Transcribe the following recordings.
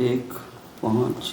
1, 5,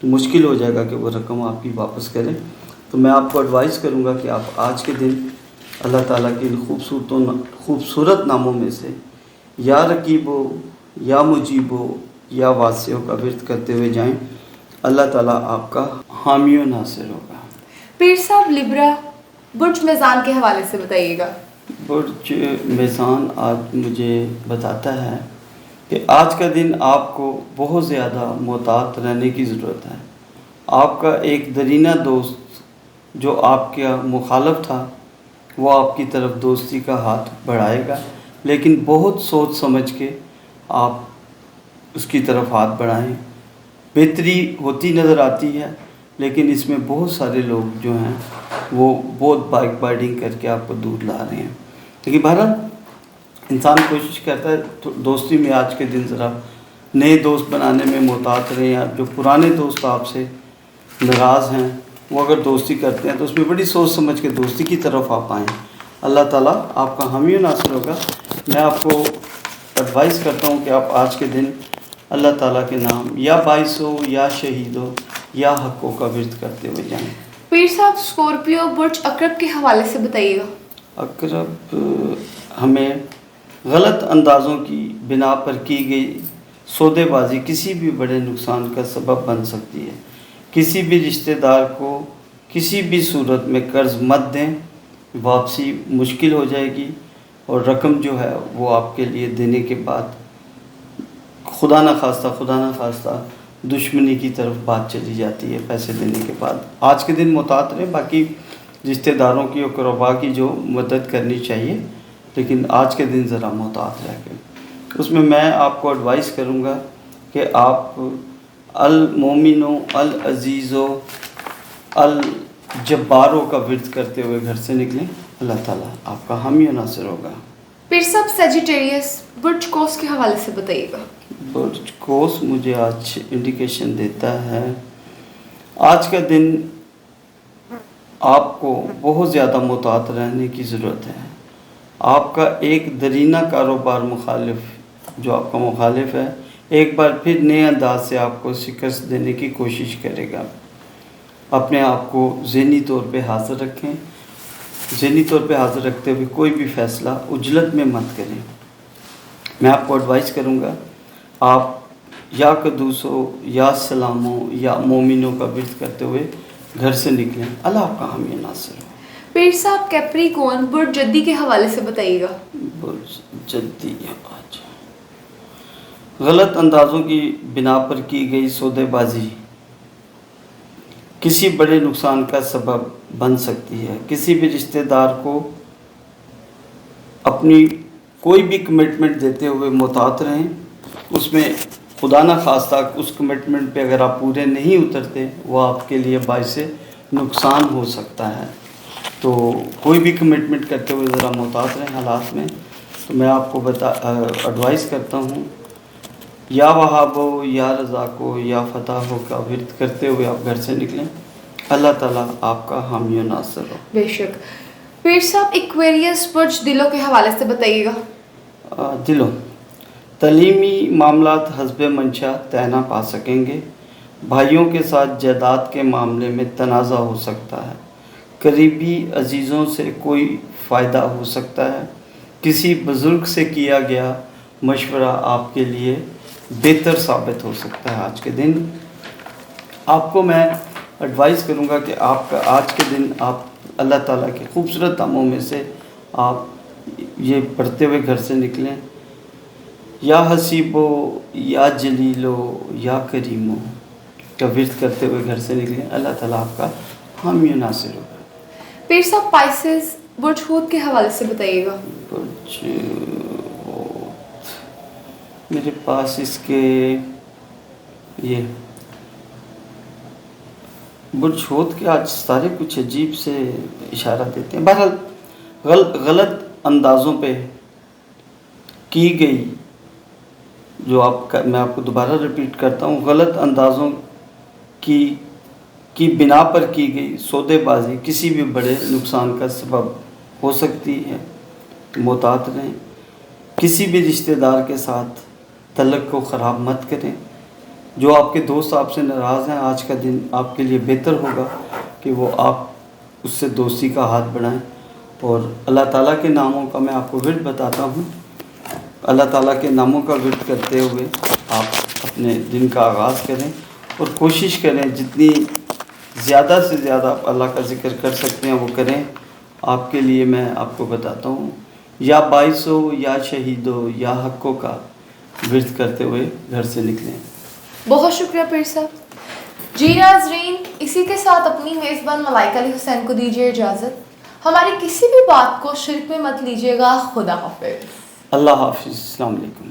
تو مشکل ہو جائے گا کہ وہ رقم آپ کی واپس کریں. تو میں آپ کو ایڈوائز کروں گا کہ آپ آج کے دن اللہ تعالیٰ کے ان خوبصورت ناموں میں سے یا رقیب ہو یا مجیب ہو یا واسع کا ورد کرتے ہوئے جائیں. اللہ تعالیٰ آپ کا حامی و ناصر ہوگا. پیر صاحب لبرا برج میزان کے حوالے سے بتائیے گا. برج میزان آج مجھے بتاتا ہے کہ آج کا دن آپ کو بہت زیادہ محتاط رہنے کی ضرورت ہے. آپ کا ایک درینہ دوست جو آپ کا مخالف تھا وہ آپ کی طرف دوستی کا ہاتھ بڑھائے گا، لیکن بہت سوچ سمجھ کے آپ اس کی طرف ہاتھ بڑھائیں. بہتری ہوتی نظر آتی ہے، لیکن اس میں بہت سارے لوگ جو ہیں وہ بہت بائک بائڈنگ کر کے آپ کو دور لا رہے ہیں. لیکن بہرحال انسان کوشش کرتا ہے دوستی میں آج کے دن ذرا نئے دوست بنانے میں محتاط رہیں. جو پرانے دوست آپ سے ناراض ہیں وہ اگر دوستی کرتے ہیں تو اس میں بڑی سوچ سمجھ کے دوستی کی طرف آپ آئیں. اللہ تعالیٰ آپ کا حامی و ناصر ہوگا. میں آپ کو ایڈوائز کرتا ہوں کہ آپ آج کے دن اللہ تعالیٰ کے نام یا باعث ہو یا شہید ہو یا حقوں کا ورد کرتے ہوئے جائیں. پیر صاحب اسکورپیو برج اقرب کے حوالے سے بتائیے گا. اقرب ہمیں غلط اندازوں کی بنا پر کی گئی سودے بازی کسی بھی بڑے نقصان کا سبب بن سکتی ہے. کسی بھی رشتہ دار کو کسی بھی صورت میں قرض مت دیں، واپسی مشکل ہو جائے گی اور رقم جو ہے وہ آپ کے لیے دینے کے بعد خدا نہ خواستہ دشمنی کی طرف بات چلی جاتی ہے پیسے دینے کے بعد. آج کے دن محتاط رہیں. باقی رشتہ داروں کی اور قربا کی جو مدد کرنی چاہیے، لیکن آج کے دن ذرا محتاط رہ کے اس میں آپ کو ایڈوائز کروں گا کہ آپ المومنو العزیزو الجبارو کا ورد کرتے ہوئے گھر سے نکلیں. اللہ تعالیٰ آپ کا حامی و ناصر ہوگا. پیر صاحب سیجیٹیریس برج کوس کے حوالے سے بتائیے گا. برج کوس مجھے آج انڈیکیشن دیتا ہے آج کا دن آپ کو بہت زیادہ محتاط رہنے کی ضرورت ہے. آپ کا ایک درینہ کاروبار مخالف جو آپ کا مخالف ہے ایک بار پھر نئے انداز سے آپ کو شکست دینے کی کوشش کرے گا. اپنے آپ کو ذہنی طور پہ حاضر رکھیں. ذہنی طور پہ حاضر رکھتے ہوئے کوئی بھی فیصلہ عجلت میں مت کریں. میں آپ کو ایڈوائز کروں گا آپ یا قدوس ہو یا سلام ہو یا مومنوں کا ورد کرتے ہوئے گھر سے نکلیں. اللہ آپ کا حامی و ناصر ہو. پیر صاحب کیپریکون برج جدی کے حوالے سے بتائیے گا. برج جدی آج غلط اندازوں کی بنا پر کی گئی سودے بازی کسی بڑے نقصان کا سبب بن سکتی ہے. کسی بھی رشتہ دار کو اپنی کوئی بھی کمٹمنٹ دیتے ہوئے محتاط رہیں. اس میں خدا نہ خواستہ اس کمٹمنٹ پہ اگر آپ پورے نہیں اترتے وہ آپ کے لیے باعث نقصان ہو سکتا ہے. تو کوئی بھی کمٹمنٹ کرتے ہوئے ذرا محتاط رہیں حالات میں. تو میں آپ کو ایڈوائز کرتا ہوں یا وہاب ہو یا رزاق ہو یا فتح ہو کا ورد کرتے ہوئے آپ گھر سے نکلیں. اللہ تعالیٰ آپ کا حامی و ناصر ہو. بے شک. پیر صاحب ایکویریس برج دلوں کے حوالے سے بتائیے گا. دلوں تعلیمی معاملات حسب منشا طے نہ پا سکیں گے. بھائیوں کے ساتھ جائیداد کے معاملے میں تنازع ہو سکتا ہے. قریبی عزیزوں سے کوئی فائدہ ہو سکتا ہے. کسی بزرگ سے کیا گیا مشورہ آپ کے لیے بہتر ثابت ہو سکتا ہے. آج کے دن آپ کو میں ایڈوائز کروں گا کہ آپ کا آج کے دن آپ اللہ تعالیٰ کے خوبصورت ناموں میں سے آپ یہ پڑھتے ہوئے گھر سے نکلیں. یا حسیب ہو یا جلیل ہو یا کریم ہو کا ورد کرتے ہوئے گھر سے نکلیں. اللہ تعالیٰ آپ کا حامی و ناصر ہوگا. پیر صاحب پائسز برج حوت کے حوالے سے بتائیے گا. برج میرے پاس اس کے یہ برج حوت کے آج سارے کچھ عجیب سے اشارہ دیتے ہیں. بہرحال غلط اندازوں پہ کی گئی جو میں آپ کو دوبارہ ریپیٹ کرتا ہوں غلط اندازوں کی بنا پر کی گئی سودے بازی کسی بھی بڑے نقصان کا سبب ہو سکتی ہے. محتاط رہیں. کسی بھی رشتہ دار کے ساتھ تعلق کو خراب مت کریں. جو آپ کے دوست آپ سے ناراض ہیں، آج کا دن آپ کے لیے بہتر ہوگا کہ وہ آپ اس سے دوستی کا ہاتھ بڑھائیں. اور اللہ تعالیٰ کے ناموں کا میں آپ کو ورد بتاتا ہوں. اللہ تعالیٰ کے ناموں کا ورد کرتے ہوئے آپ اپنے دن کا آغاز کریں اور کوشش کریں جتنی زیادہ سے زیادہ آپ اللہ کا ذکر کر سکتے ہیں وہ کریں. آپ کے لیے میں آپ کو بتاتا ہوں، یا باعثو یا شہیدو یا حقوں کا ورد کرتے ہوئے گھر سے نکلیں. بہت شکریہ پیر صاحب. جی ناظرین، اسی کے ساتھ اپنی میزبان ملائکہ علی حسین کو دیجیے اجازت. ہماری کسی بھی بات کو شرک میں مت لیجیے گا. خدا حافظ. اللہ حافظ. السلام علیکم.